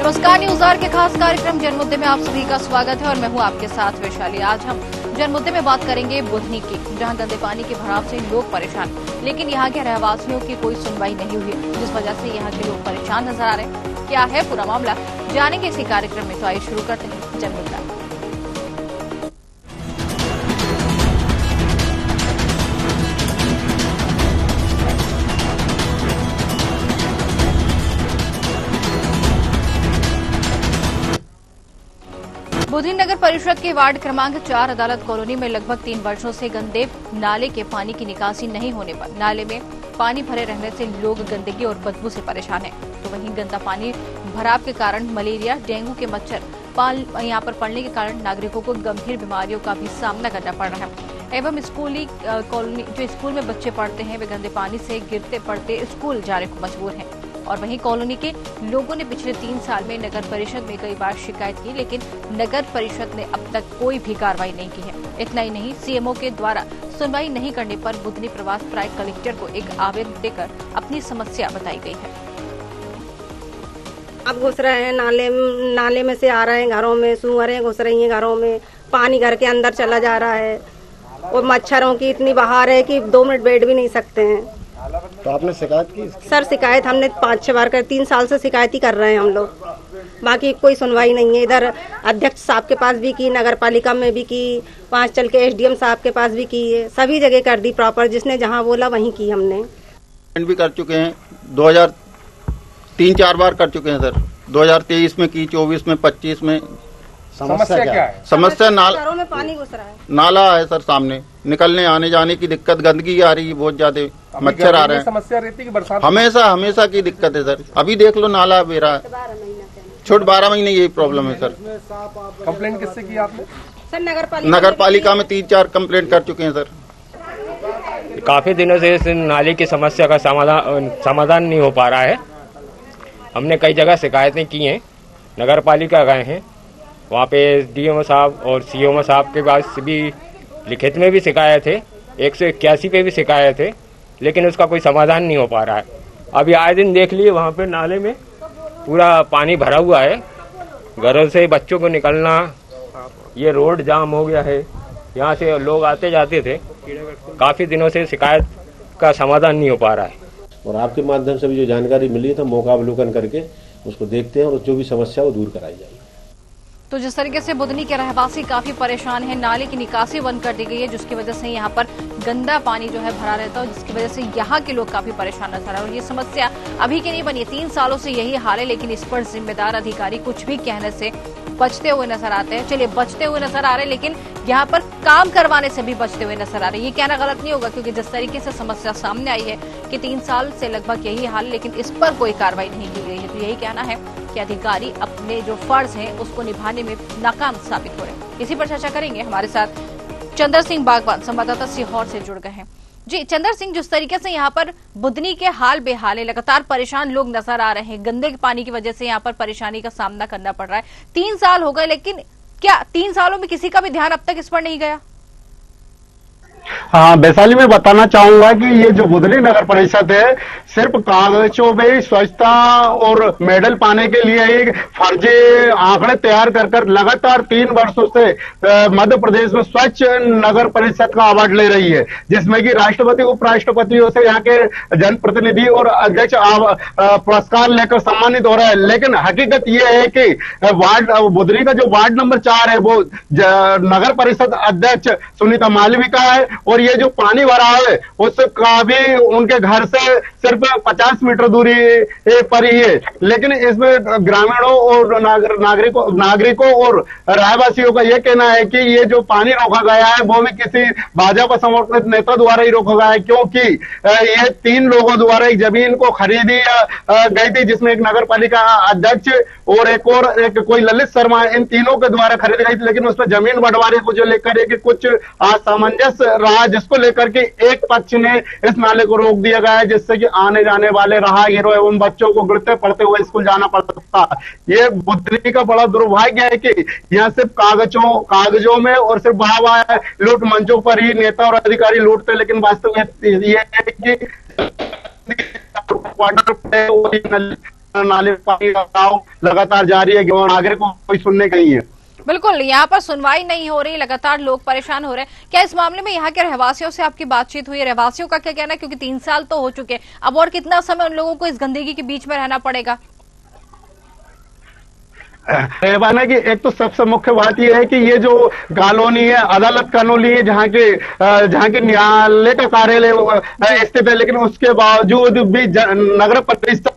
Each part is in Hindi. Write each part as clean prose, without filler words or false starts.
नमस्कार, न्यूज आवर के खास कार्यक्रम जनमुद्दे में आप सभी का स्वागत है और मैं हूं आपके साथ वैशाली। आज हम जनमुद्दे में बात करेंगे बुधनी की, जहां गंदे पानी के भराव से लोग परेशान, लेकिन यहां के रहवासियों की कोई सुनवाई नहीं हुई, जिस वजह से यहां के लोग परेशान नजर आ रहे हैं। क्या है पूरा मामला, जानेंगे इसी कार्यक्रम में। तो आइए शुरू करते हैं जनमुद्दा। बुधनी नगर परिषद के वार्ड क्रमांक 4 अदालत कॉलोनी में लगभग 3 वर्षों से गंदे नाले के पानी की निकासी नहीं होने पर नाले में पानी भरे रहने से लोग गंदगी और बदबू से परेशान हैं। तो वहीं गंदा पानी भराव के कारण मलेरिया, डेंगू के मच्छर यहां पर पड़ने के कारण नागरिकों को गंभीर बीमारियों का भी सामना करना पड़ रहा है। एवं स्कूली कॉलोनी जो स्कूल में बच्चे पढ़ते हैं वे गंदे पानी से गिरते पड़ते स्कूल जाने को मजबूर हैं। और वहीं कॉलोनी के लोगों ने पिछले 3 साल में नगर परिषद में कई बार शिकायत की, लेकिन नगर परिषद ने अब तक कोई भी कार्रवाई नहीं की है। इतना ही नहीं, सीएमओ के द्वारा सुनवाई नहीं करने पर बुधनी प्रवास प्राय कलेक्टर को एक आवेदन देकर अपनी समस्या बताई गई है। अब घुस रहे हैं नाले में से आ रहे हैं घरों में, सुअरें घुस रही हैं घरों में, पानी घर के अंदर चला जा रहा है और मच्छरों की इतनी बहार है कि 2 मिनट बैठ भी नहीं सकते हैं। तो आपने शिकायत की? सर शिकायत हमने 5-6 बार कर, 3 साल से शिकायत ही कर रहे हैं हम लोग, बाकी कोई सुनवाई नहीं है। इधर अध्यक्ष साहब के पास भी की, नगर पालिका में भी की, 5 चल के एसडीएम साहब के पास भी की है, सभी जगह कर दी प्रॉपर, जिसने जहाँ बोला वहीं की हमने। भी कर चुके हैं, 3-4 बार कर चुके हैं सर। 2023 में की, 24 में, 25 में। समस्या क्या है? समस्या घरों में पानी घुस रहा है, नाला है सर सामने, निकलने आने जाने की दिक्कत, गंदगी आ रही है बहुत ज्यादा, मच्छर आ रहे हैं। समस्या रहती है कि बरसात हमेशा की दिक्कत है सर। अभी देख लो नाला बेरा है, छोट 12 महीने यही प्रॉब्लम है सर। कंप्लेंट किससे की आपने? सर नगर पालिका में 3-4 कंप्लेंट कर चुके हैं सर। काफी दिनों से इस नाले की समस्या का समाधान नहीं हो पा रहा है। हमने कई जगह शिकायतें की हैं, नगर पालिका गए हैं, वहाँ पे एसडीएम साहब और सीएमओ साहब के पास भी लिखित में भी शिकायत है, 181 पे भी शिकायत है, लेकिन उसका कोई समाधान नहीं हो पा रहा है। अभी आए दिन देख लिए वहाँ पे नाले में पूरा पानी भरा हुआ है, घरों से बच्चों को निकलना, ये रोड जाम हो गया है, यहाँ से लोग आते जाते थे। काफ़ी दिनों से शिकायत का समाधान नहीं हो पा रहा है। और आपके माध्यम से भी जो जानकारी मिली है तो मौका अवलोकन करके उसको देखते हैं और जो भी समस्या वो दूर कराई जाएगी। तो जिस तरीके से बुधनी के रहवासी काफी परेशान हैं, नाले की निकासी बंद कर दी गई है, जिसकी वजह से यहाँ पर गंदा पानी जो है भरा रहता है, जिसकी वजह से यहाँ के लोग काफी परेशान नजर आ रहे हैं। और ये समस्या अभी की नहीं बनी है, 3 सालों से यही हाल है, लेकिन इस पर जिम्मेदार अधिकारी कुछ भी कहने से बचते हुए नजर आते हैं। चलिए, बचते हुए नजर आ रहे हैं, लेकिन यहाँ पर काम करवाने से भी बचते हुए नजर आ रहे हैं। ये कहना गलत नहीं होगा, क्योंकि जिस तरीके से समस्या सामने आई है कि 3 साल से लगभग यही हाल, लेकिन इस पर कोई कार्रवाई नहीं की गई है। तो यही कहना है कि अधिकारी अपने जो फर्ज हैं उसको निभाने में नाकाम साबित हो रहे हैं। इसी पर चर्चा करेंगे। हमारे साथ चंद्र सिंह बागवान संवाददाता सीहोर से जुड़ गए हैं। जी चंद्र सिंह, जिस तरीके से यहाँ पर बुधनी के हाल बेहाल है, लगातार परेशान लोग नजर आ रहे हैं, गंदे पानी की वजह से यहाँ पर परेशानी का सामना करना पड़ रहा है। 3 साल हो गए, लेकिन क्या 3 सालों में किसी का भी ध्यान अब तक इस पर नहीं गया? हाँ, वैशाली में बताना चाहूंगा कि ये जो बुधनी नगर परिषद है, सिर्फ कागजों में स्वच्छता और मेडल पाने के लिए एक फर्जी आंकड़े तैयार कर लगातार 3 वर्षों से मध्य प्रदेश में स्वच्छ नगर परिषद का अवार्ड ले रही है, जिसमें कि राष्ट्रपति, उपराष्ट्रपतियों से यहाँ के जनप्रतिनिधि और अध्यक्ष पुरस्कार लेकर सम्मानित हो रहा है। लेकिन हकीकत ये है कि बुधनी का जो वार्ड नंबर 4 है वो नगर परिषद अध्यक्ष सुनीता मालविका है, और ये जो पानी भरा है उसका भी उनके घर से सिर्फ 50 मीटर दूरी पर ही है। लेकिन इसमें ग्रामीणों और नागरिकों और रहवासियों का यह कहना है कि ये जो पानी रोका गया है वो भी किसी भाजपा समर्थित नेता द्वारा ही रोका गया है, क्योंकि ये 3 लोगों द्वारा एक जमीन को खरीदी गई थी, जिसमें एक नगर पालिका अध्यक्ष और एक कोई ललित शर्मा, इन तीनों के द्वारा खरीदी गई थी। लेकिन उसमें जमीन बंटवारे को जो लेकर कुछ असामंजस्य रहा, जिसको लेकर के एक पक्ष ने इस नाले को रोक दिया गया है, जिससे कि आने जाने वाले राहगीरों एवं बच्चों को गिरते पड़ते हुए स्कूल जाना पड़ता। ये बुधनी का बड़ा दुर्भाग्य है कि यहाँ सिर्फ कागजों में और सिर्फ बड़ा लूट मंचों पर ही नेता और अधिकारी लूटते, लेकिन वास्तव में ये है कि नाले पानी का बहाव लगातार जारी है, नागरिक को कोई सुनने का नहीं है। बिल्कुल, यहाँ पर सुनवाई नहीं हो रही, लगातार लोग परेशान हो रहे हैं। क्या इस मामले में यहाँ के रहवासियों से आपकी बातचीत हुई है? रहवासियों का क्या कहना है, क्योंकि 3 साल तो हो चुके हैं, अब और कितना समय उन लोगों को इस गंदगी के बीच में रहना पड़ेगा? रहवाना की एक तो सबसे मुख्य बात यह है कि ये जो कॉलोनी है, अदालत कॉलोनी है, जहाँ के न्यायालय का कार्यालय स्थित है, लेकिन उसके बावजूद भी नगर परिषद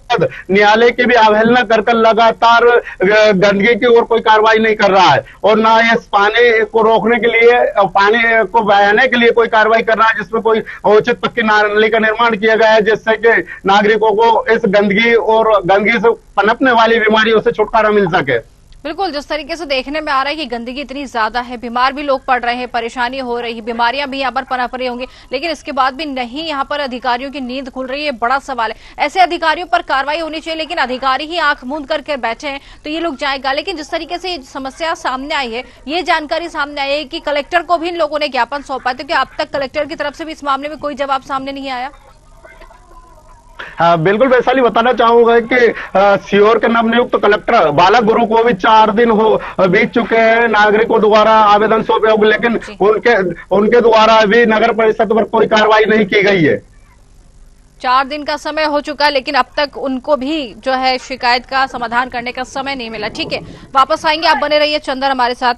न्यायालय की भी अवहेलना कर लगातार गंदगी की ओर कोई कार्रवाई नहीं कर रहा है, और ना इस पानी को रोकने के लिए, पानी को बहाने के लिए कोई कार्रवाई कर रहा है, जिसमें कोई उचित पक्की नाली का निर्माण किया गया है, जिससे कि नागरिकों को इस गंदगी से पनपने वाली बीमारियों से छुटकारा मिल सके। बिल्कुल, जिस तरीके से देखने में आ रहा है कि गंदगी इतनी ज्यादा है, बीमार भी लोग पड़ रहे हैं, परेशानी हो रही है, बीमारियां भी यहाँ पर पनप रही होंगी, लेकिन इसके बाद भी नहीं यहाँ पर अधिकारियों की नींद खुल रही है, बड़ा सवाल है। ऐसे अधिकारियों पर कार्रवाई होनी चाहिए, लेकिन अधिकारी ही आंख मूंद करके बैठे हैं तो ये लोग जाएगा। लेकिन जिस तरीके से ये समस्या सामने आई है, ये जानकारी सामने आई है कि कलेक्टर को भी इन लोगों ने ज्ञापन सौंपा, तो क्या अब तक कलेक्टर की तरफ से भी इस मामले में कोई जवाब सामने नहीं आया? हाँ, बिल्कुल वैशाली, बताना चाहूंगा कि सीहोर के नवनियुक्त कलेक्टर बालक गुरु को भी 4 दिन बीत चुके हैं, नागरिकों द्वारा आवेदन सौंपे होंगे, लेकिन उनके द्वारा अभी नगर परिषद पर कोई कार्रवाई नहीं की गई है। 4 दिन का समय हो चुका है, लेकिन अब तक उनको भी जो है शिकायत का समाधान करने का समय नहीं मिला। ठीक है, वापस आएंगे, आप बने रहिए चंदन हमारे साथ।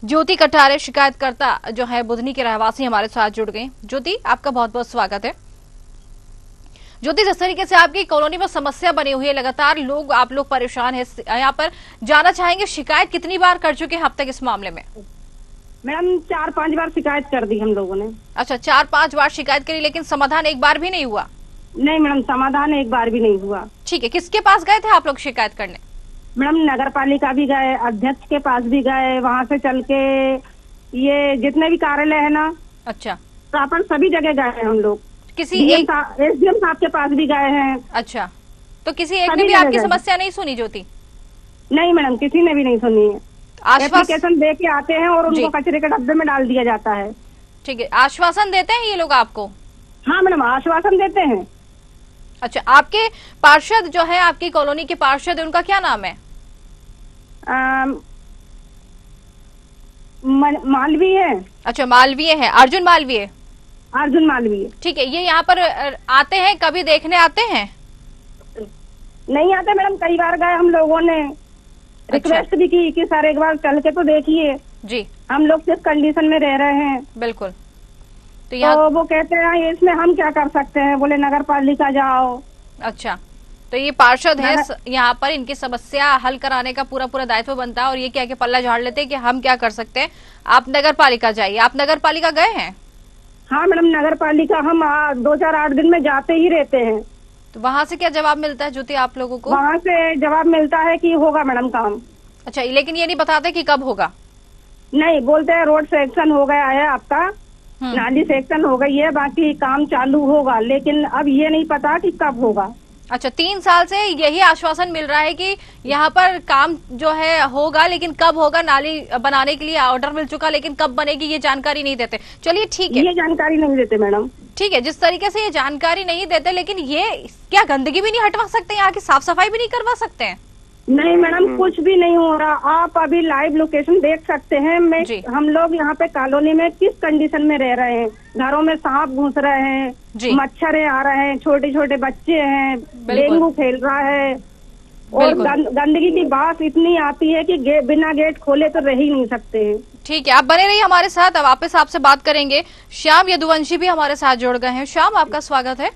ज्योति कटारे शिकायतकर्ता जो है बुधनी के रहवासी हमारे साथ जुड़ गए। ज्योति, आपका बहुत बहुत स्वागत है। ज्योति, जिस तरीके से आपकी कॉलोनी में समस्या बनी हुई है, लगातार आप लोग परेशान हैं, यहाँ पर जाना चाहेंगे शिकायत कितनी बार कर चुके हैं अब तक इस मामले में? मैडम 4-5 बार शिकायत कर दी हम लोगों ने। अच्छा, 4-5 बार शिकायत करी, लेकिन समाधान एक बार भी नहीं हुआ? नहीं मैडम, समाधान एक बार भी नहीं हुआ। ठीक है, किसके पास गए थे आप लोग शिकायत करने? मैडम नगर पालिका भी गए, अध्यक्ष के पास भी गए, वहाँ से चल के ये जितने भी कार्यालय है ना, अच्छा, प्रॉपर सभी जगह गए हम लोग। किसी एसडीएम साहब के पास भी गए हैं। अच्छा, तो किसी एक ने भी आपकी समस्या नहीं सुनी ज्योति? नहीं मैडम, किसी ने भी नहीं सुनी है। एप्लीकेशन दे के आते हैं और उनको कचरे के डब्बे में डाल दिया जाता है। ठीक है, आश्वासन देते हैं ये लोग आपको? हाँ मैडम, आश्वासन देते हैं। अच्छा, आपके पार्षद जो है, आपकी कॉलोनी के पार्षद, उनका क्या नाम है? मालवीय है। अच्छा, मालवीय है, अर्जुन मालवीय। अर्जुन मालवीय। ठीक है, ये यहाँ पर आते हैं, कभी देखने आते हैं? नहीं आते मैडम, कई बार गए हम लोगों ने, रिक्वेस्ट भी की कि सर एक बार चल के तो देखिए जी, हम लोग किस कंडीशन में रह रहे हैं। बिल्कुल, तो वो कहते हैं इसमें हम क्या कर सकते हैं, बोले नगर पालिका जाओ। अच्छा, तो ये पार्षद है यहाँ पर, इनकी समस्या हल कराने का पूरा दायित्व बनता है, और ये क्या कि पल्ला झाड़ लेते हैं कि हम क्या कर सकते हैं, आप नगर पालिका जाइए। आप नगर पालिका गए हैं? हाँ मैडम, नगर पालिका हम 2-4-8 दिन में जाते ही रहते हैं। तो वहाँ से क्या जवाब मिलता है ज्योति आप लोगों को? वहाँ से जवाब मिलता है कि होगा मैडम काम। अच्छा, लेकिन ये नहीं बताते कि कब होगा? नहीं, बोलते हैं रोड सेक्शन हो गया है आपका, नाली सेक्शन हो गई है, बाकी काम चालू होगा, लेकिन अब ये नहीं पता कि कब होगा। अच्छा, 3 साल से यही आश्वासन मिल रहा है कि यहाँ पर काम जो है होगा, लेकिन कब होगा, नाली बनाने के लिए ऑर्डर मिल चुका, लेकिन कब बनेगी ये जानकारी नहीं देते। चलिए ठीक है, ये जानकारी नहीं देते मैडम। ठीक है, जिस तरीके से ये जानकारी नहीं देते, लेकिन ये क्या गंदगी भी नहीं हटवा सकते, यहाँ की साफ सफाई भी नहीं करवा सकते हैं? नहीं मैडम, कुछ भी नहीं हो रहा। आप अभी लाइव लोकेशन देख सकते हैं। हम लोग यहाँ पे कॉलोनी में किस कंडीशन में रह रहे हैं। घरों में सांप घुस रहे हैं, मच्छर आ रहे हैं, छोटे छोटे बच्चे हैं, डेंगू फैल रहा है, और गंदगी की बात इतनी आती है कि बिना गेट खोले तो रह ही नहीं सकते हैं। ठीक है, आप बने रहिए हमारे साथ, अब वापस आपसे बात करेंगे। श्याम यदुवंशी भी हमारे साथ जुड़ गए हैं। श्याम, आपका स्वागत है।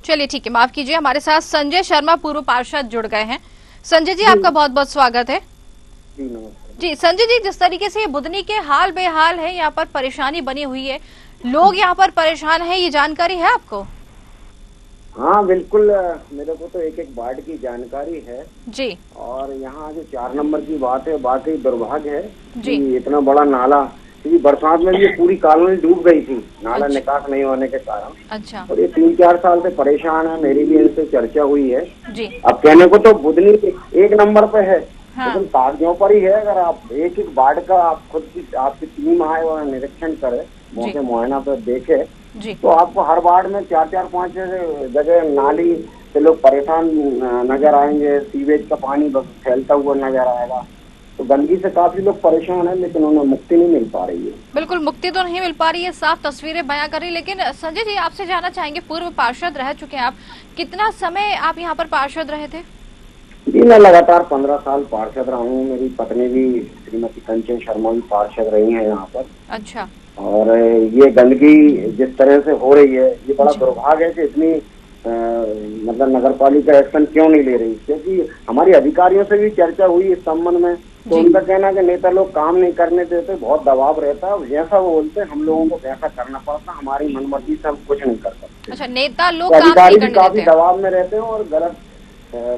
चलिए ठीक है, माफ कीजिए, हमारे साथ संजय शर्मा पूर्व पार्षद जुड़ गए हैं। संजय जी, आपका बहुत बहुत स्वागत है। जी संजय जी, जिस तरीके से बुधनी के हाल बेहाल है, यहाँ पर परेशानी बनी हुई है, लोग यहाँ पर परेशान है, ये जानकारी है आपको? हाँ बिल्कुल, मेरे को तो एक वार्ड की जानकारी है जी। और यहाँ जो 4 नंबर की बात है, वाकई दुर्भाग्य है जी। कि इतना बड़ा नाला, क्योंकि बरसात में भी पूरी कॉलोनी डूब गई थी, नाला निकास नहीं होने के कारण। अच्छा। और ये 3-4 साल से परेशान है, मेरी भी इनसे चर्चा हुई है जी। अब कहने को तो बुधनी 1 नंबर पे है, हाँ। लेकिन कागजों पर ही है। अगर आप एक एक वार्ड का आप खुद की आपकी टीम आए और निरीक्षण करे, मौके मुआयना पर देखे, जी। तो आपको हर वार्ड में 4-4-5 जगह नाली से लोग परेशान नजर आएंगे, सीवेज का पानी फैलता हुआ नजर आएगा। तो गंदगी से काफी लोग परेशान हैं, लेकिन उन्हें मुक्ति नहीं मिल पा रही है। बिल्कुल मुक्ति तो नहीं मिल पा रही है, साफ तस्वीरें बयां कर रही। लेकिन संजय जी, आपसे जानना चाहेंगे, पूर्व पार्षद रह चुके हैं आप, कितना समय आप यहाँ पर पार्षद रहे थे? जी, मैं लगातार 15 साल पार्षद रहा हूँ। मेरी पत्नी भी श्रीमती कंचन शर्मा भी पार्षद रही है यहाँ पर। अच्छा। और ये गंदगी जिस तरह से हो रही है, ये बड़ा दुर्भाग्य है कि इतनी मतलब नगर पालिका एक्शन क्यों नहीं ले रही, क्योंकि हमारी अधिकारियों से भी चर्चा हुई इस संबंध में। तो उनका कहना है कि नेता लोग काम नहीं करने देते, बहुत दबाव रहता है, जैसा वो बोलते हैं हम लोगों को वैसा करना पड़ता, हमारी मनमर्जी से हम कुछ नहीं कर सकते। अच्छा, नेता लोग तो काम अधिकारी नहीं भी करने काफी देते हैं। दबाव में रहते हैं और गलत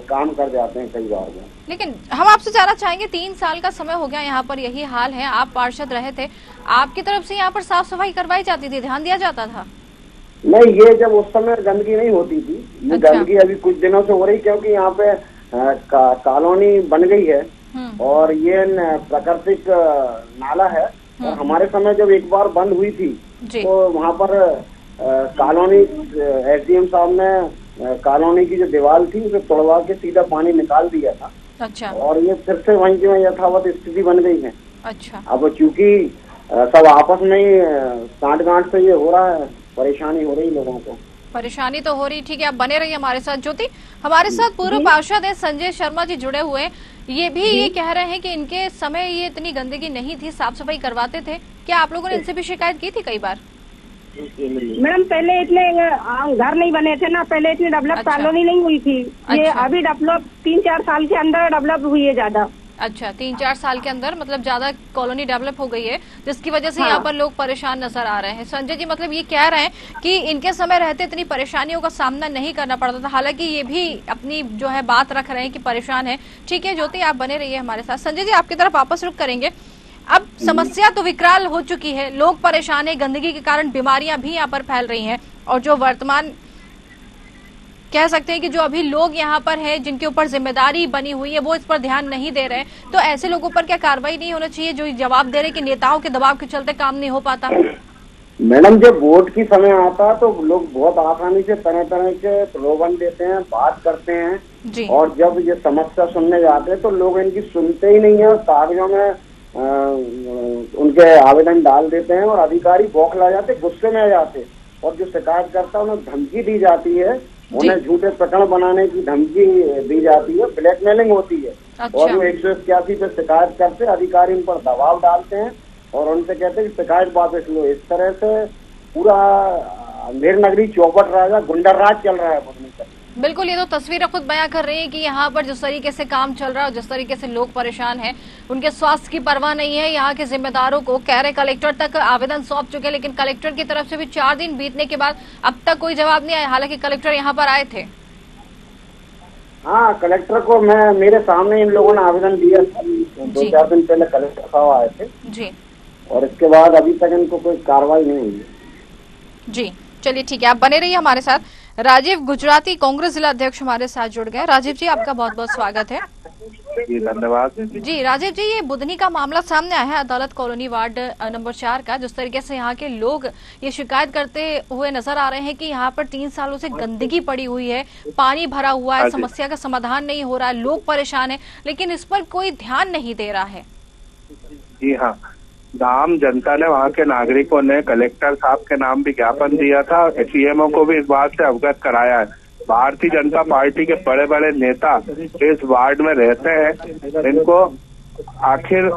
काम कर जाते हैं कई बार में। लेकिन हम आपसे जानना चाहेंगे, 3 साल का समय हो गया यहाँ पर यही हाल है, आप पार्षद रहे थे, आपकी तरफ से यहाँ पर साफ सफाई करवाई जाती थी, ध्यान दिया जाता था? नहीं, ये जब उस समय गंदगी नहीं होती थी, ये अच्छा। गंदगी अभी कुछ दिनों से हो रही, क्योंकि यहाँ पे कॉलोनी बन गई है और ये प्राकृतिक नाला है। और हमारे समय जब एक बार बंद हुई थी तो वहाँ पर कॉलोनी एसडीएम साहब ने कॉलोनी की जो दीवार थी उसे तोड़वा के सीधा पानी निकाल दिया था। अच्छा। और ये फिर से वहीं की वहीं यथावत स्थिति बन गई है। अच्छा। अब चूंकि सब आपस में ही साठ-गांठ से ये हो रहा है, परेशानी हो रही लोगों को। परेशानी तो हो रही, ठीक है, आप बने रहिए हमारे साथ। ज्योति, हमारे साथ पूर्व पार्षद है संजय शर्मा जी जुड़े हुए हैं, ये भी ये कह रहे हैं कि इनके समय ये इतनी गंदगी नहीं थी, साफ सफाई करवाते थे। क्या आप लोगों ने इनसे भी शिकायत की थी कई बार? मैडम, पहले इतने घर नहीं बने थे ना, पहले इतनी डेवलप कॉलोनी नहीं हुई थी। ये अभी डेवलप 3-4 साल के अंदर डेवलप हुई है ज्यादा। अच्छा, 3-4 साल के अंदर मतलब ज्यादा कॉलोनी डेवलप हो गई है, जिसकी वजह से यहाँ पर लोग परेशान नजर आ रहे हैं। संजय जी, मतलब ये कह रहे हैं कि इनके समय रहते इतनी परेशानियों का सामना नहीं करना पड़ता था, हालांकि ये भी अपनी जो है बात रख रहे हैं कि परेशान है। ठीक है ज्योति, आप बने रहिए हमारे साथ। संजय जी, आपकी तरफ वापस रुख करेंगे। अब समस्या तो विकराल हो चुकी है, लोग परेशान है, गंदगी के कारण बीमारियां भी यहाँ पर फैल रही हैं, और जो वर्तमान कह सकते हैं कि जो अभी लोग यहाँ पर हैं जिनके ऊपर जिम्मेदारी बनी हुई है वो इस पर ध्यान नहीं दे रहे, तो ऐसे लोगों पर क्या कार्रवाई नहीं होना चाहिए जो जवाब दे रहे कि नेताओं के दबाव के चलते काम नहीं हो पाता? मैडम, जब वोट की समय आता तो लोग बहुत आसानी से तरह तरह के प्रलोभन देते हैं, बात करते हैं जी। और जब ये समस्या सुनने जाते हैं तो लोग इनकी सुनते ही नहीं है, कागजों में उनके आवेदन डाल देते हैं और अधिकारी बौखला जाते, गुस्से में आ जाते, और जो शिकायत करता है उन्हें धमकी दी जाती है, उन्हें झूठे प्रकरण बनाने की धमकी दी जाती है, ब्लैकमेलिंग होती है। अच्छा। और जो 181 पे शिकायत करते अधिकारी उन पर दबाव डालते हैं और उनसे कहते हैं कि शिकायत वापस लो। इस तरह से पूरा अंधेर नगरी चौपट राजा गुंडा राज चल रहा है बुधनी का। बिल्कुल, ये तो तस्वीरें खुद बयां कर रही है कि यहाँ पर जिस तरीके से काम चल रहा है, जिस तरीके से लोग परेशान हैं, उनके स्वास्थ्य की परवाह नहीं है। यहाँ के जिम्मेदारों को कह रहे कलेक्टर तक आवेदन सौंप चुके, लेकिन कलेक्टर की तरफ से भी 4 दिन बीतने के बाद अब तक कोई जवाब नहीं आया, हालांकि कलेक्टर यहाँ पर आए थे। हाँ, कलेक्टर को मेरे सामने इन लोगों ने आवेदन दिया था, 2-4 दिन पहले कलेक्टर साहब आए थे जी, और इसके बाद अभी तक इनको कोई कार्रवाई नहीं हुई जी। चलिए ठीक है, आप बने रहिए हमारे साथ। राजीव गुजराती, कांग्रेस जिला अध्यक्ष हमारे साथ जुड़ गए। राजीव जी, आपका बहुत बहुत स्वागत है। जी, धन्यवाद। जी राजीव जी, ये बुधनी का मामला सामने आया है, अदालत कॉलोनी वार्ड नंबर 4 का। जिस तरीके से यहाँ के लोग ये शिकायत करते हुए नजर आ रहे हैं कि यहाँ पर 3 सालों से गंदगी पड़ी हुई है, पानी भरा हुआ है, समस्या का समाधान नहीं हो रहा है, लोग परेशान है, लेकिन इस पर कोई ध्यान नहीं दे रहा है। जी हाँ, आम जनता ने, वहाँ के नागरिकों ने कलेक्टर साहब के नाम भी ज्ञापन दिया था, सीएमओ को भी इस बात से अवगत कराया है। भारतीय जनता पार्टी के बड़े बड़े नेता इस वार्ड में रहते हैं, इनको आखिर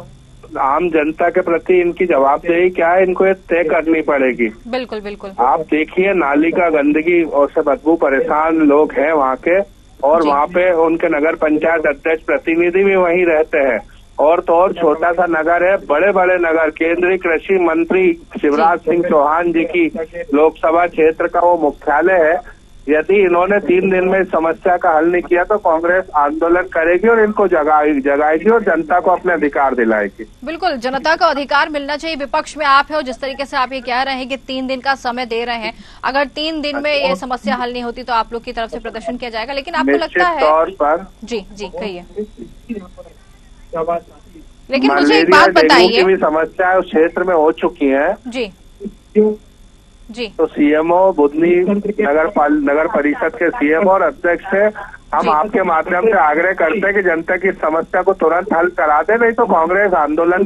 आम जनता के प्रति इनकी जवाबदेही क्या है, इनको ये तय करनी पड़ेगी। बिल्कुल बिल्कुल। आप देखिए, नाली का गंदगी और से बदबू परेशान लोग हैं वहाँ के, और वहाँ पे उनके नगर पंचायत अध्यक्ष प्रतिनिधि भी वहीं रहते हैं, और तो और छोटा सा नगर है। बड़े बड़े नगर, केंद्रीय कृषि मंत्री शिवराज सिंह चौहान जी की लोकसभा क्षेत्र का वो मुख्यालय है। यदि इन्होंने 3 दिन में समस्या का हल नहीं किया तो कांग्रेस आंदोलन करेगी और इनको जगाएगी और जनता को अपने अधिकार दिलाएगी। बिल्कुल, जनता को अधिकार मिलना चाहिए। विपक्ष में आप है और जिस तरीके से आप ये कह रहे हैं कि 3 दिन का समय दे रहे हैं, अगर 3 दिन में ये समस्या हल नहीं होती तो आप लोग की तरफ से प्रदर्शन किया जाएगा, लेकिन आपको लगता है? तौर पर जी जी, कहिए। लेकिन मुझे एक बात डेंगू बताइए की भी समस्या उस क्षेत्र में हो चुकी है। जी जी तो सीएमओ बुधनी नगर परिषद के सीएमओ और अध्यक्ष से हम आपके माध्यम से आग्रह करते हैं कि जनता की समस्या को तुरंत हल करा दे, नहीं तो कांग्रेस आंदोलन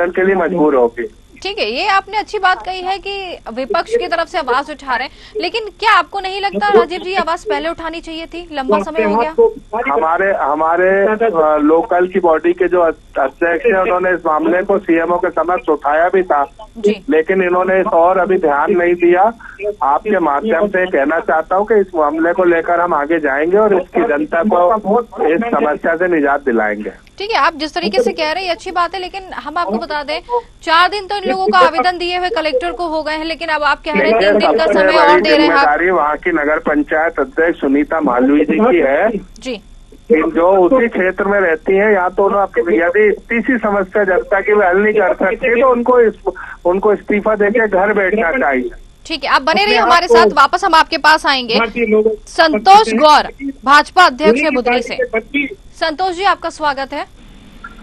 के लिए मजबूर होगी। ठीक है, ये आपने अच्छी बात कही है कि विपक्ष की तरफ से आवाज उठा रहे हैं, लेकिन क्या आपको नहीं लगता राजीव जी आवाज पहले उठानी चाहिए थी? लंबा समय हो गया। हमारे लोकल की बॉडी के जो अध्यक्ष हैं उन्होंने इस मामले को सीएमओ के समक्ष उठाया भी था, लेकिन इन्होंने इस और अभी ध्यान नहीं दिया। आपके माध्यम से कहना चाहता हूं कि इस मामले को लेकर हम आगे जाएंगे और इसकी जनता को इस समस्या से निजात दिलाएंगे। ठीक है, आप जिस तरीके से कह रहे हैं अच्छी बात है, लेकिन हम आपको बता दें 4 दिन तो इन लोगों को आवेदन दिए हुए कलेक्टर को हो गए हैं, लेकिन अब आप कह रहे हैं 3 दिन का समय और दे रहे हैं। जिम्मेदारी वहाँ की नगर पंचायत अध्यक्ष सुनीता मालवीय जी की है जी, जो उसी क्षेत्र में रहती हैं। या तो यदि इतनी सी समस्या जनता की हल नहीं कर सकती तो उनको इस्तीफा देकर घर बैठना चाहिए। ठीक है, आप बने रहिए हमारे साथ, वापस हम आपके पास आएंगे। संतोष गौर भाजपा अध्यक्ष है बुधनी से। संतोष जी, आपका स्वागत है।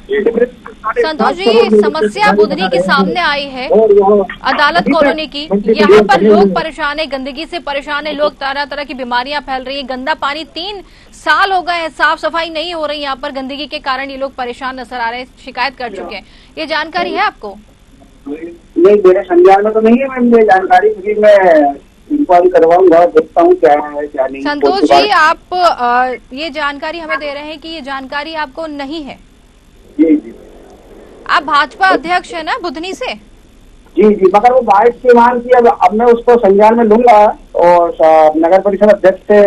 संतोष जी, समस्या बुधनी के सामने आई है अदालत कॉलोनी की। यहाँ पर लोग परेशान है, गंदगी से परेशान है लोग, तरह तरह की बीमारियां फैल रही है, गंदा पानी 3 साल हो गए हैं, साफ सफाई नहीं हो रही यहाँ पर, गंदगी के कारण ये लोग परेशान नजर आ रहे हैं, शिकायत कर चुके हैं। ये जानकारी है आपको? नहीं, मेरे संज्ञान में तो नहीं है मैम ये जानकारी, क्योंकि मैं इंक्वायरी करवाऊंगा, देखता हूँ क्या है क्या नहीं। संतोष जी, आप ये जानकारी हमें दे रहे हैं कि ये जानकारी आपको नहीं है? जी जी। आप भाजपा अध्यक्ष है ना बुधनी से? जी जी, मगर वो बाइट की मांग की, अब मैं उसको संज्ञान में लूंगा और नगर परिषद अध्यक्ष से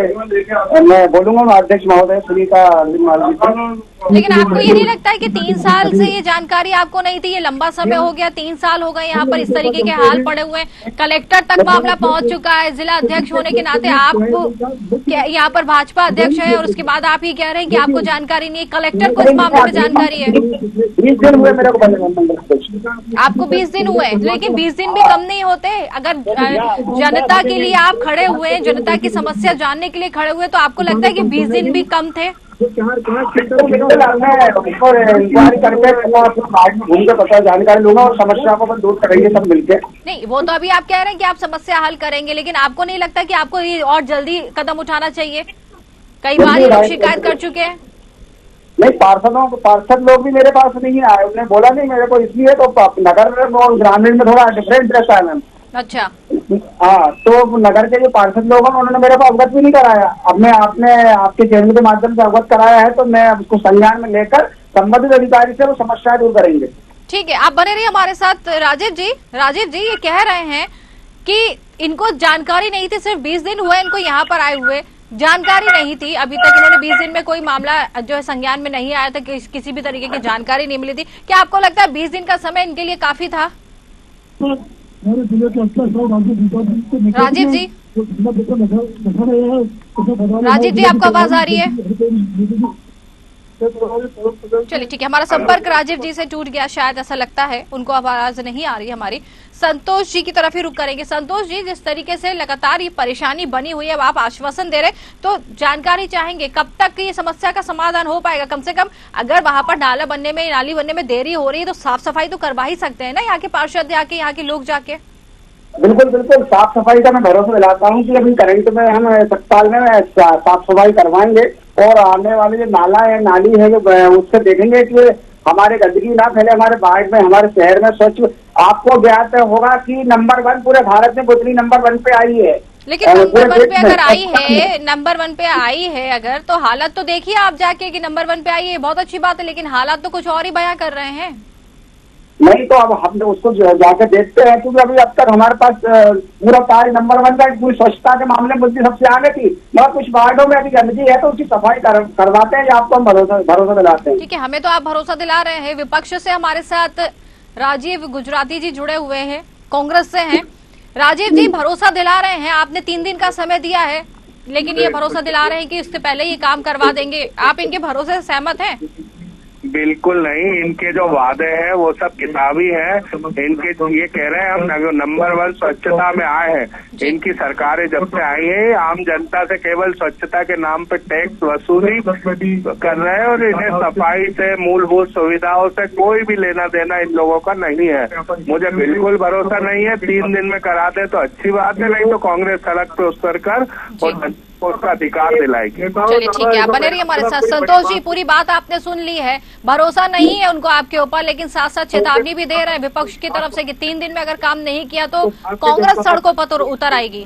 मैं बोलूंगा, अध्यक्ष महोदय सुनीता मालवीय। लेकिन आपको ये नहीं लगता है कि 3 साल से ये जानकारी आपको नहीं थी? ये लंबा समय हो गया, 3 साल हो गए यहाँ पर इस तरीके के हाल पड़े हुए हैं, कलेक्टर तक मामला पहुंच चुका है। जिला अध्यक्ष होने के नाते आप यहाँ पर भाजपा अध्यक्ष है और उसके बाद आप ही कह रहे हैं कि आपको जानकारी नहीं है, कलेक्टर को इस मामले में जानकारी है। 20 दिन हुए मेरे को। आपको 20 दिन हुए, लेकिन 20 दिन भी कम नहीं होते। अगर जनता के लिए आप खड़े हुए, जनता की समस्या जानने के लिए खड़े हुए, तो आपको लगता है कि 20 दिन भी कम थे? इंक्वायरी करके घूम के पता जानकारी लूंगा और समस्या को दूर करेंगे सब मिलके। नहीं, वो तो अभी आप कह रहे हैं कि आप समस्या हल करेंगे, लेकिन आपको नहीं लगता कि आपको ये और जल्दी कदम उठाना चाहिए? कई बार ये लोग शिकायत कर चुके हैं। नहीं, पार्षद लोग भी मेरे पास नहीं आए, उन्होंने बोला नहीं मेरे को, इसलिए तो नगर और ग्रामीण में थोड़ा डिफरेंट रहता है मैम। अच्छा, हाँ, तो नगर के जो पार्षद लोग हैं उन्होंने मेरे को अवगत भी नहीं कराया। अब मैं आपके चैनल के माध्यम से अवगत कराया है, तो मैं उसको संज्ञान में लेकर संबंधित अधिकारी से वो समस्या दूर करेंगे। ठीक है, आप बने रहिए हमारे साथ। राजीव जी ये कह रहे हैं कि इनको जानकारी नहीं थी, सिर्फ 20 दिन हुए इनको यहाँ पर आए हुए, जानकारी नहीं थी अभी तक। इन्होंने 20 दिन में कोई मामला जो है संज्ञान में नहीं आया था, किसी भी तरीके की जानकारी नहीं मिली थी। क्या आपको लगता है 20 दिन का समय इनके लिए काफी था? राजीव जी, आपको आवाज आ रही है? चलिए ठीक है, हमारा संपर्क राजीव जी से टूट गया, शायद ऐसा लगता है, उनको आवाज नहीं आ रही हमारी। संतोष जी की तरफ ही रुक करेंगे। संतोष जी, जिस तरीके से लगातार ये परेशानी बनी हुई है, अब आप आश्वासन दे रहे, तो जानकारी चाहेंगे कब तक ये समस्या का समाधान हो पाएगा? कम से कम अगर वहां पर नाली बनने में देरी हो रही है, तो साफ सफाई तो करवा ही सकते हैं ना यहाँ के पार्षद, यहाँ के लोग जाके। बिल्कुल, साफ सफाई का मैं भरोसा दिलाता हूँ कि अभी करंट में हम अस्पताल में साफ सफाई करवाएंगे और आने वाले जो नाला है, नाली है, जो उससे देखेंगे कि हमारे गंदगी ना फैले हमारे वार्ड में, हमारे शहर में स्वच्छ। आपको ज्ञात होगा कि नंबर 1 पूरे भारत में बुधनी नंबर 1 पे आई है। लेकिन नंबर 1 पे अगर आई है, नंबर 1 पे आई है अगर, तो हालत तो देखिए आप जाके कि नंबर 1 पे आई है, बहुत अच्छी बात है, लेकिन हालात तो कुछ और ही बयां कर रहे हैं। नहीं, तो अब हम उसको जाके देखते हैं, क्योंकि अभी अब तक हमारे पास पूरा कार्य नंबर 1 का पूरी स्वच्छता के मामले में बुद्धि सबसे आगे थी, मगर कुछ वार्डों में अभी गंदगी है तो उसकी सफाई करवाते हैं, आपको हम भरोसा दिलाते हैं। ठीक है, हमें तो आप भरोसा दिला रहे हैं। विपक्ष से हमारे साथ राजीव गुजराती जी जुड़े हुए हैं, कांग्रेस से हैं। राजीव जी, भरोसा दिला रहे हैं, आपने 3 दिन का समय दिया है, लेकिन ये भरोसा दिला रहे हैं कि उससे पहले ये काम करवा देंगे। आप इनके भरोसे से सहमत हैं? बिल्कुल नहीं, इनके जो वादे हैं वो सब किताबी है। इनके ये कह रहे हैं हम नंबर 1 स्वच्छता में आए हैं। इनकी सरकारें जब से आई है आम जनता से केवल स्वच्छता के नाम पे टैक्स वसूली कर रहे हैं और इन्हें सफाई से, मूलभूत सुविधाओं से कोई भी लेना देना इन लोगों का नहीं है। मुझे बिल्कुल भरोसा नहीं है। 3 दिन में करा दे तो अच्छी बात है, नहीं तो कांग्रेस सड़क पे उतर कर और उसका अधिकार दिलाएगी। चलिए ठीक है, आप बने रहिए हमारे साथ। संतोष जी, पूरी बात आपने सुन ली है, भरोसा नहीं है उनको आपके ऊपर, लेकिन साथ साथ चेतावनी भी दे रहे हैं विपक्ष की तरफ से कि 3 दिन में अगर काम नहीं किया तो कांग्रेस सड़कों पर उतर आएगी।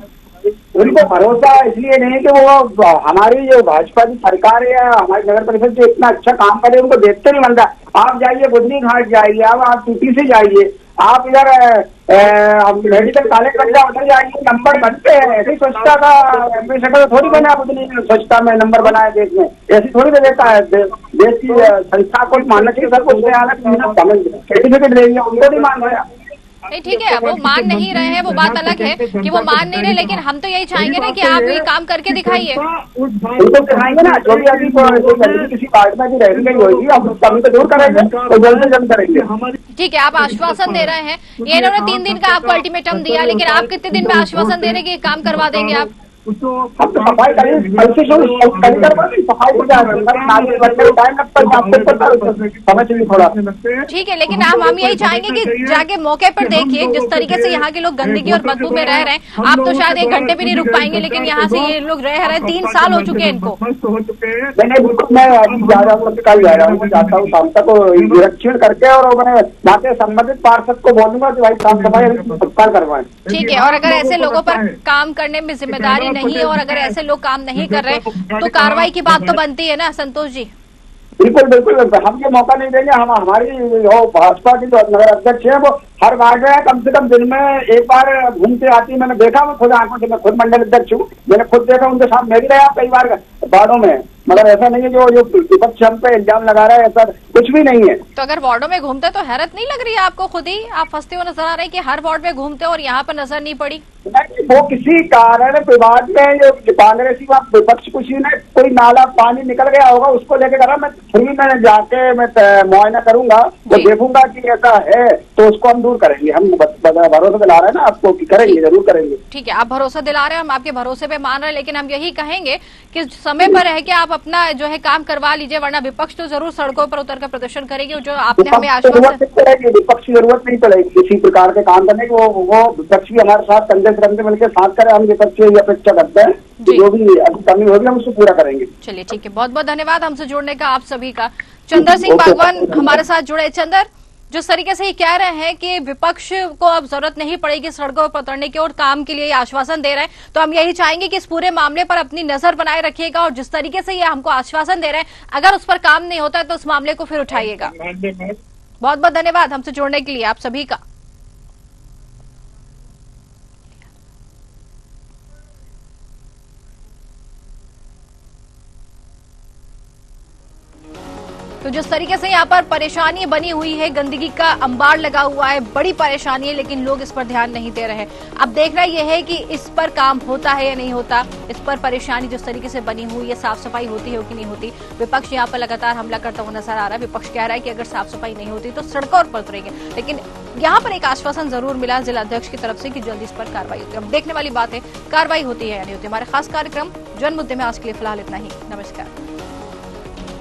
उनको भरोसा इसलिए नहीं है कि वो हमारी जो भाजपा की सरकार है, हमारी नगर परिषद जो इतना अच्छा काम करे उनको देखते नहीं बनता। आप जाइए बुधनी घाट जाइए, आप टूटी से जाइए, आप इधर मेडिकल कॉलेज बन जाओ, उधर जाइए, नंबर बनते हैं। ऐसी स्वच्छता का थोड़ी बना बुधनी स्वच्छता में नंबर बनाए देश में, ऐसी थोड़ी भी देता है। देश की संस्था को मानना चाहिए, सब कुछ सर्टिफिकेट देंगे, उनको नहीं मान रहे। नहीं ठीक है, वो मान नहीं रहे हैं, वो बात अलग है कि वो मान नहीं रहे, लेकिन हम तो यही चाहेंगे ना कि आप ये काम करके दिखाइए। उनको दिखाएंगे ना, जो भी अभी किसी पार्ट में भी रह गई होगी हम कमी तो दूर करेंगे और जल्द से जल्द करेंगे। ठीक है, आप आश्वासन दे रहे हैं, ये इन्होंने 3 दिन का आपको अल्टीमेटम दिया, लेकिन आप कितने दिन में आश्वासन दे रहे हैं कि काम करवा देंगे आप? हम तो सफाई थोड़ा ठीक है, लेकिन हम यही चाहेंगे कि जाके मौके पर देखिए जिस तरीके से यहाँ के लोग गंदगी और बदबू में रह रहे हैं। आप तो शायद 1 घंटे भी नहीं रुक पाएंगे, लेकिन यहाँ से ये लोग रह रहे हैं, 3 साल हो चुके हैं इनको। मैं अभी जा रहा हूँ, कल जा रहा हूँ, मैं जाता हूँ शाम तक निरीक्षण करके और मैंने वहाँ के संबंधित पार्षद को बोलूंगा कि भाई साफ सफाई तत्काल करवाएं। ठीक है, और अगर ऐसे लोगों पर काम करने में जिम्मेदारी नहीं है और अगर ऐसे लोग काम नहीं कर रहे तो कार्रवाई की बात तो बनती है ना संतोष जी? बिल्कुल बिल्कुल, हम ये मौका नहीं देंगे। हम हमारी भाजपा की जो नगर अध्यक्ष है वो हर वार्ड में कम से कम दिन में एक बार घूमते आती है। मैंने देखा, मैं खुद आंखों से, मैं खुद मंडल अध्यक्ष हूँ, मैंने खुद देखा, उनके साथ मैं भी रहा कई बार वार्डों में। मगर ऐसा नहीं है जो विपक्ष हम पे इल्जाम लगा रहा है, ऐसा कुछ भी नहीं है। तो अगर वार्डों में घूमते तो हैरत नहीं लग रही है आपको? खुद ही आप फंसते हुए नजर आ रहे हैं कि हर वार्ड में घूमते और यहाँ पर नजर नहीं पड़ी। वो किसी कारण विवाद में जो कांग्रेसी विपक्ष कुछ ने कोई नाला पानी निकल गया होगा, उसको लेके करा। मैं फ्री में जाके मैं मुआयना करूंगा, वो देखूंगा कि ऐसा है तो उसको हम दूर करेंगे। हम भरोसा दिला रहे हैं ना आपको कि करेंगे, जरूर करेंगे। ठीक है, आप भरोसा दिला रहे हैं, हम आपके भरोसे पे मान रहे हैं, लेकिन हम यही कहेंगे कि समय पर रह के आप अपना जो है काम करवा लीजिए, वरना विपक्ष तो जरूर सड़कों पर उतर कर प्रदर्शन करेगी। जो आपने हमें आश्वासन, विपक्ष की जरूरत नहीं पड़ेगी किसी प्रकार के काम करने की। वो विपक्ष भी हमारे साथ कंधे से कंधे मिलकर साथ करें। हम विपक्ष की अपेक्षा करते हैं, जो भी कमी होगी हम उसको पूरा करेंगे। चलिए ठीक है, बहुत बहुत धन्यवाद हमसे जुड़ने का आप सभी का। चंद्र सिंह बागवान हमारे साथ जुड़े। चंद्र, जिस तरीके से ये कह रहे हैं कि विपक्ष को अब जरूरत नहीं पड़ेगी सड़कों पर उतरने की और काम के लिए आश्वासन दे रहे हैं, तो हम यही चाहेंगे कि इस पूरे मामले पर अपनी नजर बनाए रखिएगा और जिस तरीके से ये हमको आश्वासन दे रहे हैं, अगर उस पर काम नहीं होता है तो उस मामले को फिर उठाइएगा। बहुत बहुत धन्यवाद हमसे जुड़ने के लिए आप सभी का। तो जिस तरीके से यहाँ पर परेशानी बनी हुई है, गंदगी का अंबार लगा हुआ है, बड़ी परेशानी है, लेकिन लोग इस पर ध्यान नहीं दे रहे हैं। अब देखना यह है कि इस पर काम होता है या नहीं होता, इस पर परेशानी जिस तरीके से बनी हुई है, साफ सफाई होती है कि नहीं होती। विपक्ष यहाँ पर लगातार हमला करता हुआ नजर आ रहा है। विपक्ष कह रहा है कि अगर साफ सफाई नहीं होती तो सड़कों पर उतरेंगे, लेकिन यहाँ पर एक आश्वासन जरूर मिला जिला अध्यक्ष की तरफ से कि जल्दी इस पर कार्रवाई होती है। अब देखने वाली बात है कार्रवाई होती है या नहीं होती। हमारे खास कार्यक्रम जन मुद्दे में आज के लिए फिलहाल इतना ही। नमस्कार।